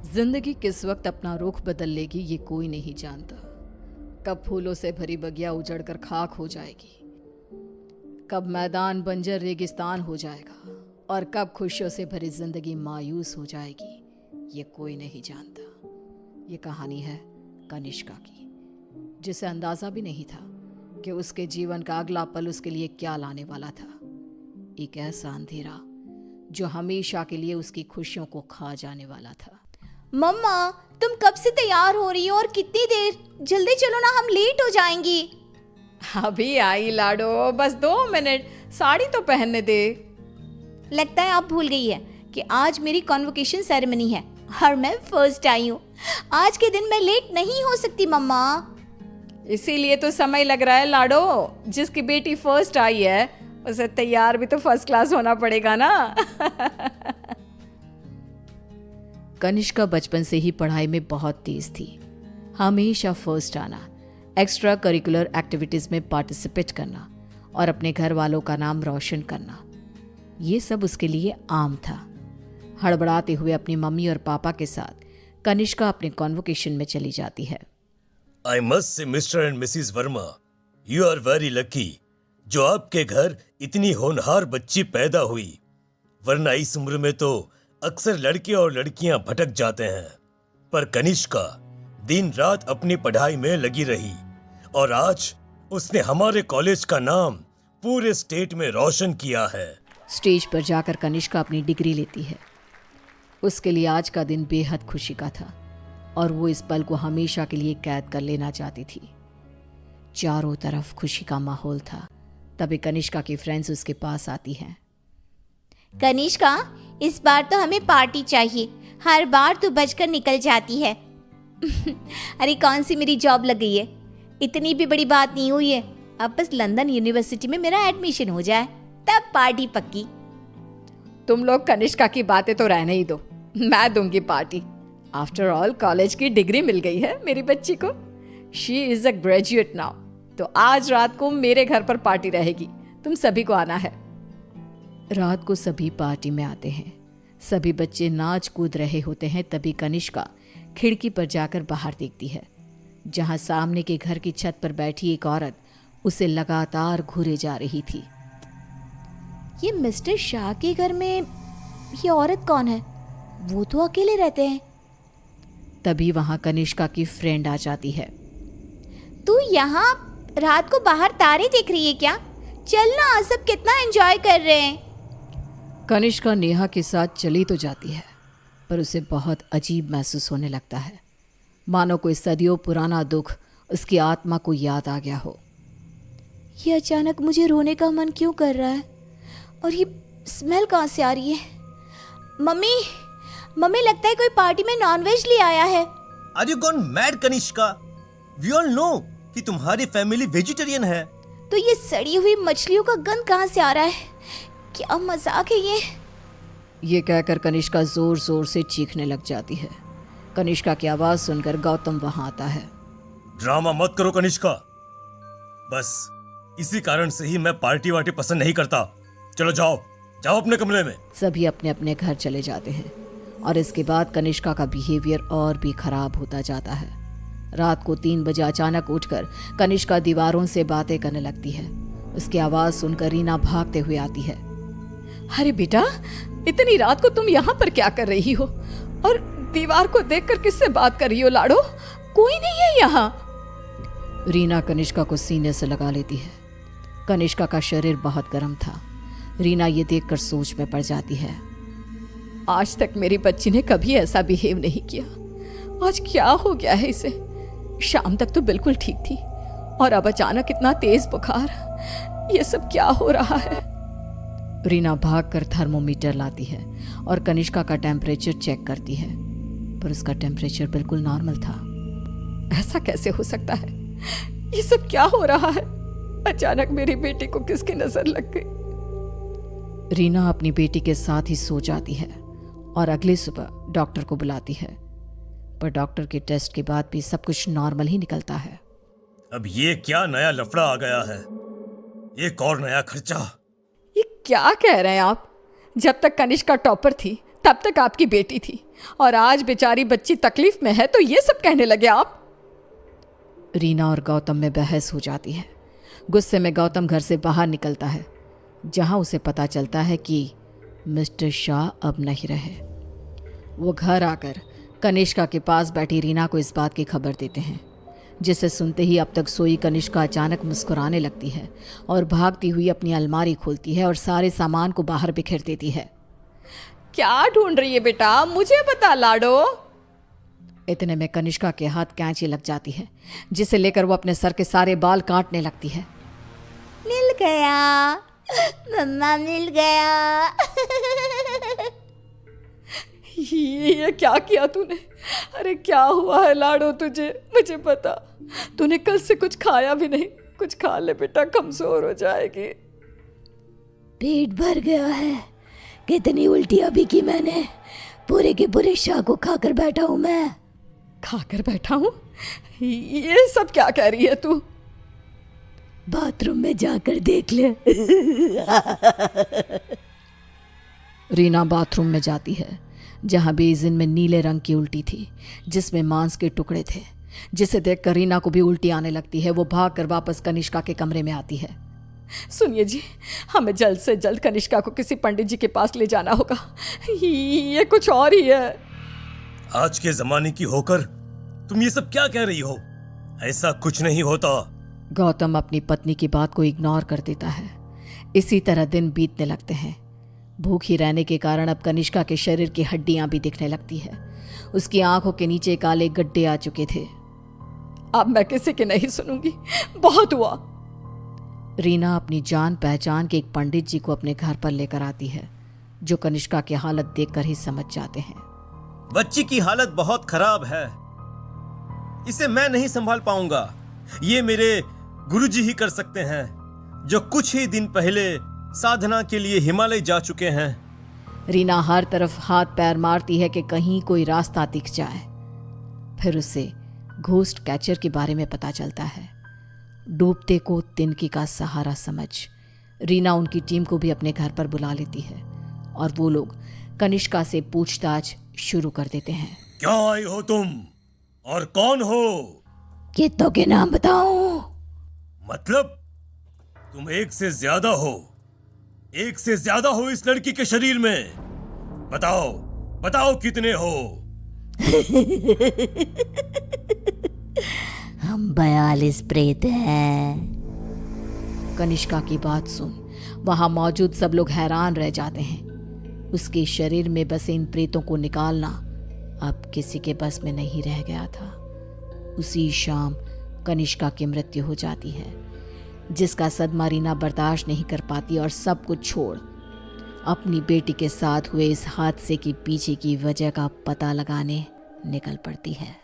जिंदगी किस वक्त अपना रुख बदल लेगी ये कोई नहीं जानता। कब फूलों से भरी बगिया उजड़कर खाक हो जाएगी, कब मैदान बंजर रेगिस्तान हो जाएगा और कब खुशियों से भरी जिंदगी मायूस हो जाएगी, ये कोई नहीं जानता। ये कहानी है कनिष्का की, जिसे अंदाजा भी नहीं था कि उसके जीवन का अगला पल उसके लिए क्या लाने वाला था। एक ऐसा अंधेरा जो हमेशा के लिए उसकी खुशियों को खा जाने वाला था। मम्मा, तुम कब से तैयार हो रही हो और कितनी देर? जल्दी चलो ना, हम लेट हो जाएंगी। अभी आई लाडो, बस 2 मिनट, साड़ी तो पहनने दे। लगता है आप भूल गई है कि आज मेरी कॉन्वोकेशन सेरेमनी है और मैं फर्स्ट आई हूँ। आज के दिन मैं लेट नहीं हो सकती मम्मा। इसीलिए तो समय लग रहा है लाडो। जिसकी बेटी फर्स्ट आई है उसे तैयार भी तो फर्स्ट क्लास होना पड़ेगा ना। कनिष्का बचपन से ही पढ़ाई में बहुत तेज थी। हमेशा फर्स्ट आना, एक्स्ट्रा करिकुलर एक्टिविटीज में पार्टिसिपेट करना और अपने घर वालों का नाम रोशन करना, ये सब उसके लिए आम था। हड़बड़ाते हुए अपनी मम्मी और पापा के साथ कनिष्का अपने कॉन्वोकेशन में चली जाती है। I must say, Mr. and Mrs. Verma, you are very lucky जो आपके घर इतनी होनहार बच्ची पैदा हुई, वरना इस उम्र में तो अक्सर लड़के और लड़कियां भटक जाते हैं। पर कनिष्का दिन रात अपनी पढ़ाई में लगी रही और आज उसने हमारे कॉलेज का नाम पूरे स्टेट में रोशन किया है। स्टेज पर जाकर कनिष्का अपनी डिग्री लेती है। उसके लिए आज का दिन बेहद खुशी का था और वो इस पल को हमेशा के लिए कैद कर लेना चाहती थी। चारों तरफ खुशी का माहौल था। तभी कनिष्का की फ्रेंड्स उसके पास आती हैं। कनिष्का, इस बार तो हमें पार्टी चाहिए। हर बार तू बचकर निकल जाती है। अरे कौन सी मेरी जॉब लग गई है, इतनी भी बड़ी बात नहीं हुई है। अब बस लंदन यूनिवर्सिटी में मेरा एडमिशन हो जाए तब पार्टी पक्की। तुम लोग कनिष्का की बातें तो रहने ही दो, मैं दूंगी पार्टी। आफ्टर ऑल कॉलेज की डिग्री मिल गई है मेरी बच्ची को। She is a graduate now. तो आज रात को मेरे घर पर पार्टी रहेगी, तुम सभी को आना है। रात को सभी पार्टी में आते हैं। सभी बच्चे नाच कूद रहे होते हैं। तभी कनिष्का खिड़की पर जाकर बाहर देखती है, जहां सामने के घर की छत पर बैठी एक औरत उसे लगातार घूरे जा रही थी। ये मिस्टर शाह के घर में ये औरत कौन है? वो तो अकेले रहते हैं। तभी वहां कनिष्का की फ्रेंड आ जाती है। तू यहाँ रात को बाहर तारे देख रही है क्या? चल ना, सब कितना एंजॉय कर रहे हैं। कनिष्का नेहा के साथ चली तो जाती है, पर उसे बहुत अजीब महसूस होने लगता है, मानो कोई सदियों पुराना दुख उसकी आत्मा को याद आ गया हो। ये अचानक मुझे रोने का मन क्यों कर रहा है? और ये स्मेल कहाँ से आ रही है? मम्मी, मम्मी लगता है कोई पार्टी में नॉनवेज ले आया है। Are you gone mad, Kanishka? We all know कि तुम्हारी फैमिली वेजिटेरियन है। तो ये सड़ी हुई मछलियों का गंध कहाँ से आ रहा है? क्या मजाक है ये कहकर कनिष्का जोर जोर से चीखने लग जाती है। कनिष्का की आवाज सुनकर गौतम वहां आता है। ड्रामा मत करो कनिष्का, बस इसी कारण से ही मैं पार्टी वार्टी पसंद नहीं करता। चलो जाओ जाओ अपने कमरे में। सभी अपने अपने घर चले जाते हैं और इसके बाद कनिष्का का बिहेवियर और भी खराब होता जाता है। रात को 3 बजे अचानक उठकर कनिष्का दीवारों से बातें करने लगती है। उसकी आवाज सुनकर रीना भागते हुए आती है। अरे बेटा, इतनी रात को तुम यहाँ पर क्या कर रही हो? और दीवार को देखकर किससे बात कर रही हो लाडो? कोई नहीं है यहाँ। रीना कनिष्का को सीने से लगा लेती है। कनिष्का का शरीर बहुत गर्म था। रीना ये देखकर सोच में पड़ जाती है। आज तक मेरी बच्ची ने कभी ऐसा बिहेव नहीं किया, आज क्या हो गया है इसे? शाम तक तो बिल्कुल ठीक थी और अब अचानक इतना तेज बुखार। ये सब क्या हो रहा है? रीना भागकर थर्मोमीटर लाती है और कनिष्का का टेम्परेचर चेक करती है, पर उसका टेम्परेचर बिल्कुल नॉर्मल था। ऐसा कैसे हो सकता है? ये सब क्या हो रहा है? अचानक मेरी बेटी को किसकी नजर लग गई? रीना अपनी बेटी के साथ ही सो जाती है और अगली सुबह डॉक्टर को बुलाती है, पर डॉक्टर के टेस्ट के बाद भी सब कुछ नॉर्मल ही निकलता है। अब ये क्या नया लफड़ा आ गया है? एक और नया खर्चा। ये क्या कह रहे हैं आप? जब तक कनिष्का टॉपर थी तब तक आपकी बेटी थी और आज बेचारी बच्ची तकलीफ में है तो ये सब कहने लगे आप। रीना और गौतम में बहस हो जाती है। गुस्से में गौतम घर से बाहर निकलता है, जहां उसे पता चलता है कि मिस्टर शाह अब नहीं रहे। वो घर आकर कनिष्का के पास बैठी रीना को इस बात की खबर देते हैं, जिसे सुनते ही अब तक सोई कनिष्का अचानक मुस्कुराने लगती है और भागती हुई अपनी अलमारी खोलती है और सारे सामान को बाहर बिखेर देती है। क्या ढूंढ रही है बेटा, मुझे बता लाडो। इतने में कनिष्का के हाथ कैंची लग जाती है, जिसे लेकर वो अपने सर के सारे बाल काटने लगती है। मिल गया मम्मा, मिल गया। ये क्या किया तूने? अरे क्या हुआ है लाडो तुझे? मुझे पता, तूने कल से कुछ खाया भी नहीं। कुछ खा ले बेटा, कमजोर हो जाएगी। पेट भर गया है। कितनी उल्टियां भी की मैंने, पूरे के पूरे शाह को खाकर बैठा हूं मैं। खाकर बैठा हूं? ये सब क्या कह रही है तू? बाथरूम में जाकर देख ले। रीना बाथरूम में जाती है, जहां बेसिन में नीले रंग की उल्टी थी, जिसमें मांस के टुकड़े थे, जिसे देखकर रीना को भी उल्टी आने लगती है। वो भागकर वापस कनिष्का के कमरे में आती है। सुनिए जी, हमें जल्द से जल्द कनिष्का को किसी पंडित जी के पास ले जाना होगा। ये कुछ और ही है। आज के जमाने की होकर तुम ये सब क्या कह रही हो? ऐसा कुछ नहीं होता। गौतम अपनी पत्नी की बात को इग्नोर कर देता है। इसी तरह दिन बीतने लगते हैं। भूखी रहने के कारण अब कनिष्का के शरीर की हड्डियां भी दिखने लगती है। उसकी आंखों के नीचे काले गड्ढे आ चुके थे। अब मैं किसी की नहीं सुनूंगी, बहुत हुआ। रीना अपनी जान पहचान के एक पंडित जी को अपने घर पर लेकर आती है, जो कनिष्का की हालत देखकर ही समझ जाते हैं। बच्ची की हालत बहुत खराब है, इसे मैं नहीं संभाल पाऊंगा। ये मेरे गुरुजी ही कर सकते हैं, जो कुछ ही दिन पहले साधना के लिए हिमालय जा चुके हैं। रीना हर तरफ हाथ पैर मारती है कि कहीं कोई रास्ता दिख जाए। फिर उसे घोस्ट कैचर के बारे में पता चलता है। डूबते को तिनकी का सहारा समझ रीना उनकी टीम को भी अपने घर पर बुला लेती है और वो लोग कनिष्का से पूछताछ शुरू कर देते हैं। क्या आई हो तुम और कौन हो? कितनों के नाम बताऊं? मतलब तुम एक से ज्यादा हो, एक से ज्यादा हो इस लड़की के शरीर में। बताओ बताओ कितने हो? हम 42 प्रेत हैं। कनिष्का की बात सुन वहां मौजूद सब लोग हैरान रह जाते हैं। उसके शरीर में बसे इन प्रेतों को निकालना अब किसी के बस में नहीं रह गया था। उसी शाम कनिष्का की मृत्यु हो जाती है, जिसका सदमा रीना बर्दाश्त नहीं कर पाती और सब कुछ छोड़ अपनी बेटी के साथ हुए इस हादसे के पीछे की वजह का पता लगाने निकल पड़ती है।